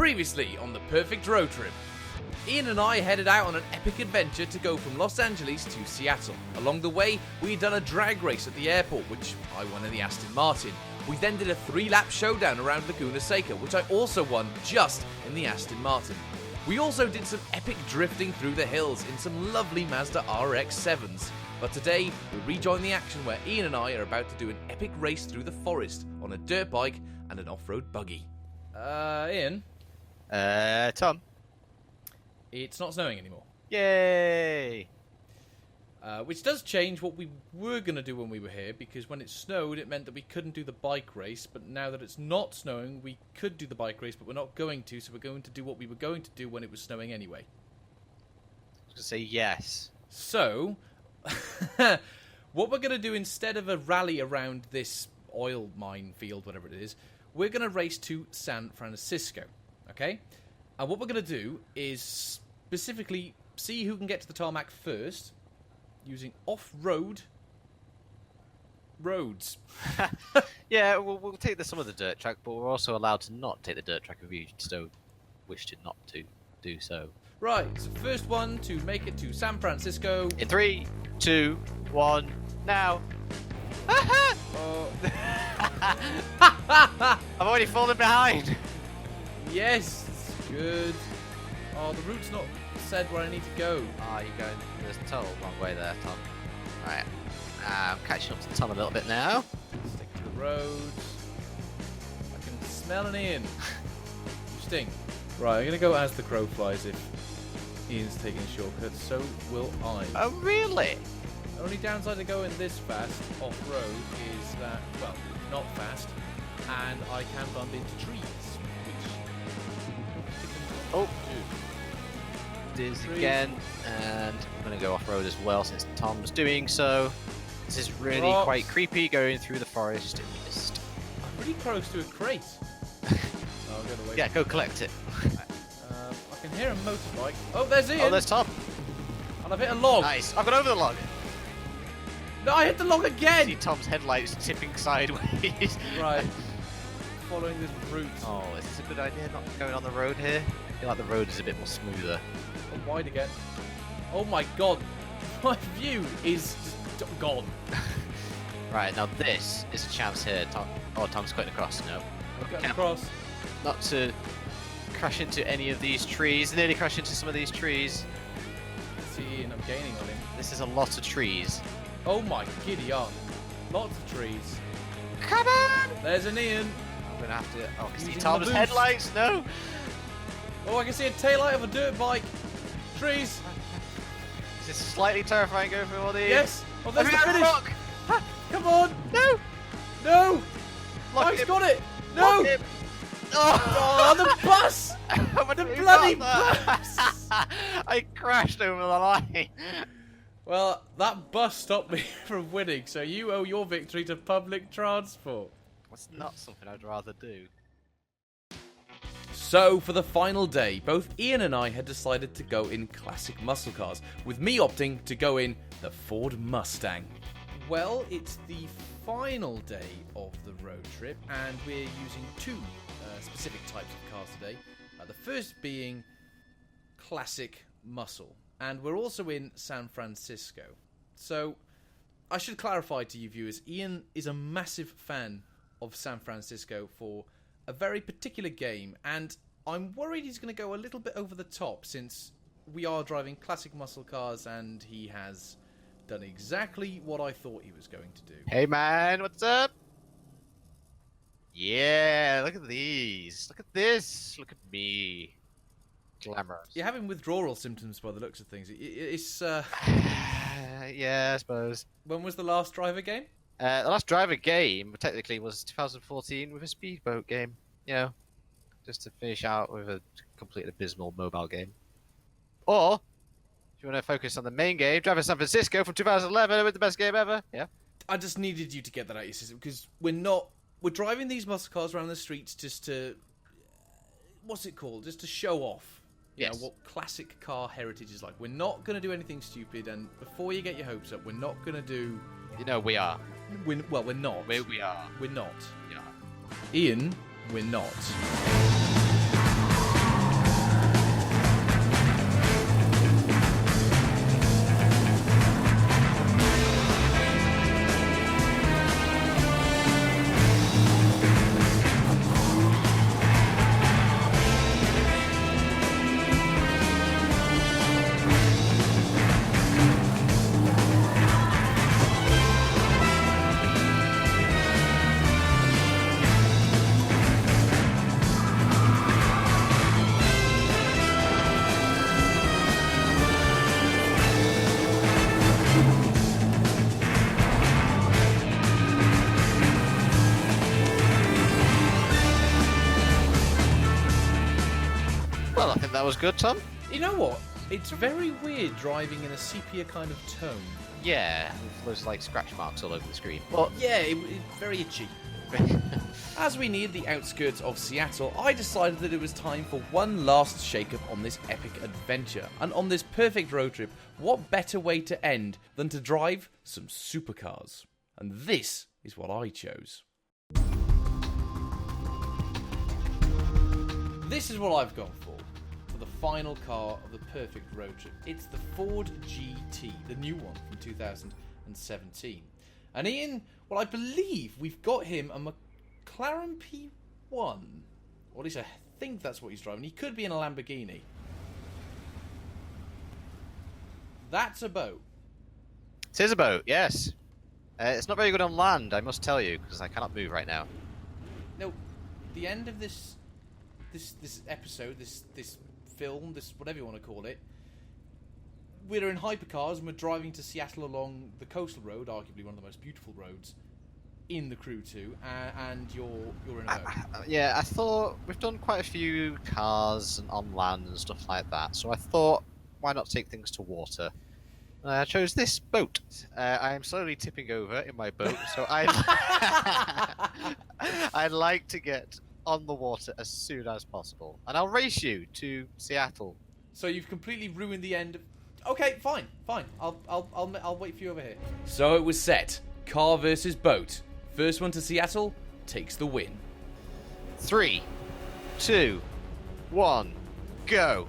Previously on the Perfect Road Trip, Ian and I headed out on an epic adventure to go from Los Angeles to Seattle. Along the way, we'd done a drag race at the airport, which I won in the Aston Martin. We then did a 3-lap showdown around Laguna Seca, which I also won just in the Aston Martin. We also did some epic drifting through the hills in some lovely Mazda RX-7s. But today, we rejoin the action where Ian and I are about to do an epic race through the forest on a dirt bike and an off-road buggy. Ian? Tom? It's not snowing anymore. Yay! Which does change what we were going to do when we were here, because when it snowed, it meant that we couldn't do the bike race, but now that it's not snowing, we could do the bike race, but we're not going to, so we're going to do what we were going to do when it was snowing anyway. I was going to say yes. So, what we're going to do instead of a rally around this oil mine field, whatever it is, we're going to race to San Francisco, okay? And what we're going to do is specifically see who can get to the tarmac first, using off-road roads. Yeah, we'll take some of the dirt track, but we're also allowed to not take the dirt track if you so wish to not to do so. Right, so first one to make it to San Francisco. In 3, 2, 1, now! Oh. I've already fallen behind! Yes, good. Oh, the route's not said where I need to go. Ah, you're going the total wrong way there, Tom. Right, I'm catching up to Tom a little bit now. Stick to the road. I can smell an Ian. You stink. Right, I'm going to go as the crow flies if Ian's taking a shortcut, so will I. Oh, really? The only downside to going this fast off-road is that, well, not fast, and I can bump into trees, which... Oh! This again, and I'm going to go off-road as well since Tom's doing so. This is really quite creepy going through the forest in the mist. I'm pretty close to a crate. Oh, I'll go the way. Yeah, go collect it. I can hear a motorbike. Oh, there's Ian! Oh, there's Tom. And I've hit a log. Nice. I've got over the log. No, I hit the log again! See Tom's headlights tipping sideways. Right. Following this route. Oh, is this a good idea not going on the road here? I feel like the road is a bit more smoother. Oh, wide again. Oh my god. My view is just gone. Right, now this is a chance here. Tom. Oh, Tom's cutting across. No. Getting across. Not to crash into any of these trees. Nearly crash into some of these trees. See, and I'm gaining on him. This is a lot of trees. Oh my giddy aunt. Lots of trees. Come on! There's an Ian. I'm gonna have to. Oh, I can see Using Tom's the boost. headlights. No. Oh, I can see a taillight of a dirt bike. Trees. This is slightly terrifying going through all these. Yes. Oh, there's the Have you finish. had a look? Ha! Come on. No. No. Lock Mike's him. got it. Lock No. him. Oh, the bus. The bloody bus. I crashed over the line. Well, that bus stopped me from winning, so you owe your victory to public transport. That's not something I'd rather do. So, for the final day, both Ian and I had decided to go in classic muscle cars, with me opting to go in the Ford Mustang. Well, it's the final day of the road trip, and we're using two specific types of cars today. The first being classic muscle, and we're also in San Francisco. So, I should clarify to you viewers, Ian is a massive fan of San Francisco for a very particular game, and I'm worried he's going to go a little bit over the top since we are driving classic muscle cars and he has done exactly what I thought he was going to do. Hey man, what's up? Yeah, look at these. Look at this. Look at me. Glamorous. You're having withdrawal symptoms by the looks of things. It's yeah, I suppose. when was the last driver game? The last driver game technically was 2014 with a speedboat game. You know, just to finish out with a complete abysmal mobile game. Or if you want to focus on the main game, Driver San Francisco from 2011 with the best game ever. Yeah. I just needed you to get that out of your system because we're driving these muscle cars around the streets just to what's it called? Just to show off. You know, what classic car heritage is like. We're not going to do anything stupid, and before you get your hopes up, we're not going to do... You know, we are. We're not. We are. We're not. Yeah. Ian, we're not. Well, I think that was good, Tom. You know what? It's very weird driving in a sepia kind of tone. Yeah, there's like scratch marks all over the screen. But Yeah, it's very itchy. As we neared the outskirts of Seattle, I decided that it was time for one last shake-up on this epic adventure. And on this perfect road trip, what better way to end than to drive some supercars? And this is what I chose. This is what I've gone for the final car of the perfect road trip. It's the Ford GT, the new one from 2017. And Ian, well, I believe we've got him a McLaren P1. Or at least I think that's what he's driving. He could be in a Lamborghini. That's a boat. it is a boat, yes. It's not very good on land, I must tell you, because I cannot move right now. No, the end of this episode, this film, this whatever you want to call it, we're in hypercars and we're driving to Seattle along the coastal road, arguably one of the most beautiful roads in the Crew 2, and you're in a boat. Yeah, I thought we've done quite a few cars and on land and stuff like that, so I thought, why not take things to water? I chose this boat. I am slowly tipping over in my boat, so I'd like to get on the water as soon as possible, and I'll race you to Seattle. So you've completely ruined the end of... Okay, fine. I'll wait for you over here. So it was set. Car versus boat. First one to Seattle takes the win. 3, 2, 1, go!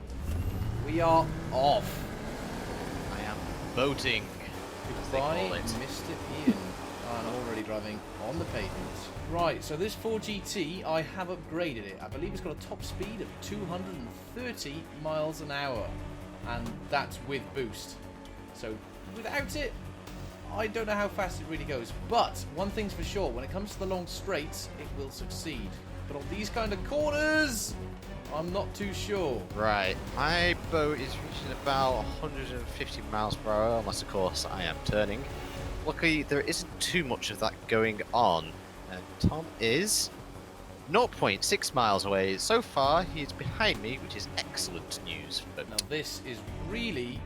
We are off. I am boating. as they Goodbye, call it. Mr. Ian. I'm already driving on the pavement. Right, so this Ford GT, I have upgraded it. I believe it's got a top speed of 230 miles an hour. And that's with boost. So without it, I don't know how fast it really goes. But one thing's for sure, when it comes to the long straights, it will succeed. But on these kind of corners, I'm not too sure. Right, my boat is reaching about 150 miles per hour, unless of course I am turning. Luckily, there isn't too much of that going on, and Tom is 0.6 miles away. So far, he is behind me, which is excellent news. But Now this is really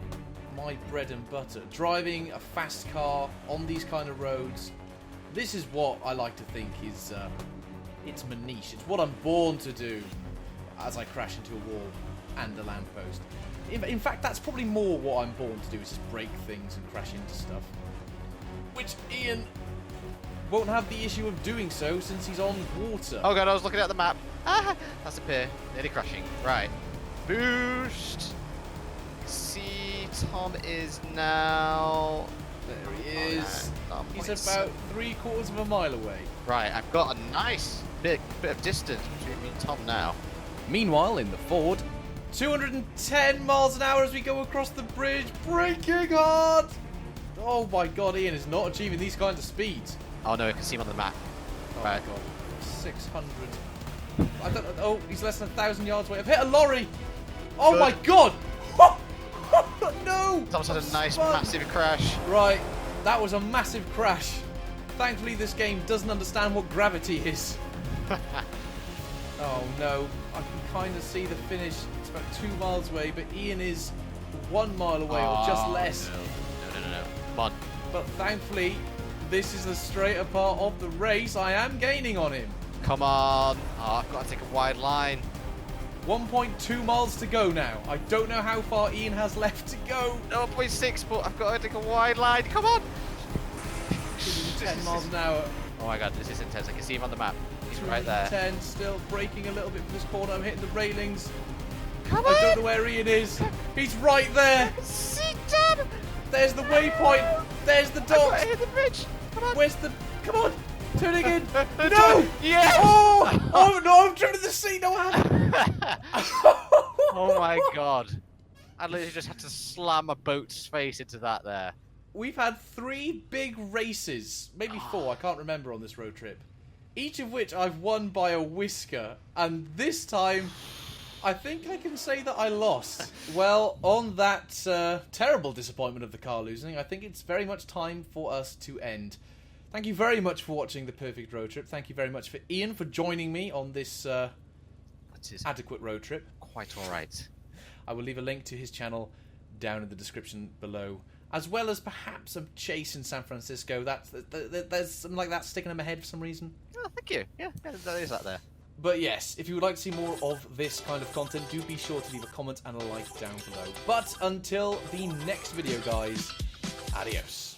my bread and butter. Driving a fast car on these kind of roads, this is what I like to think is, it's my niche. It's what I'm born to do as I crash into a wall and a lamppost. In fact, that's probably more what I'm born to do, is just break things and crash into stuff. Which Ian won't have the issue of doing so since he's on water. oh god, I was looking at the map. Ah, that's a pier. Nearly crashing. Right, boost. See, Tom is now. There he is. Oh, He's 0.7. about 3/4 of a mile away. Right, I've got a nice bit of distance between me and Tom now. Meanwhile, in the Ford, 210 miles an hour as we go across the bridge, braking hard! Oh my god, Ian is not achieving these kinds of speeds. Oh no, I can see him on the map. Oh Right. my god, 600. I don't know. Oh, he's less than 1,000 yards away. I've hit a lorry! Oh Good. my god! No! Tom's had a nice, Spun. massive crash. Right, that was a massive crash. Thankfully, this game doesn't understand what gravity is. Oh no, I can kind of see the finish. It's about 2 miles away, but Ian is 1 mile away, or just less. No. Come on. But thankfully, this is the straighter part of the race. I am gaining on him. Come on. Oh, I've got to take a wide line. 1.2 miles to go now. I don't know how far Ian has left to go. 0.6, but I've got to take a wide line. Come on. 10 miles an hour. Oh my god, this is intense. I can see him on the map. He's right there. 10, still braking a little bit for this corner. I'm hitting the railings. Come I on. don't know where Ian is. He's right there. See, Tom. There's the waypoint. There's the I've dock. got to hit the bridge. Come on. Where's the... Come on! Turning in! No! Yes! Oh no, I'm driven to the sea! No, I haven't! Oh my god. I literally just had to slam a boat's face into that there. We've had 3 big races, maybe 4, I can't remember, on this road trip. Each of which I've won by a whisker, and this time, I think I can say that I lost. Well, on that terrible disappointment of the car losing, I think it's very much time for us to end. Thank you very much for watching The Perfect Road Trip. Thank you very much for Ian for joining me on this It is adequate road trip. quite quite alright. I will leave a link to his channel down in the description below, as well as perhaps a chase in San Francisco. There's something like that sticking in my head for some reason. Oh, thank you. Yeah, there is that there. But yes, if you would like to see more of this kind of content, do be sure to leave a comment and a like down below. But until the next video, guys, adios.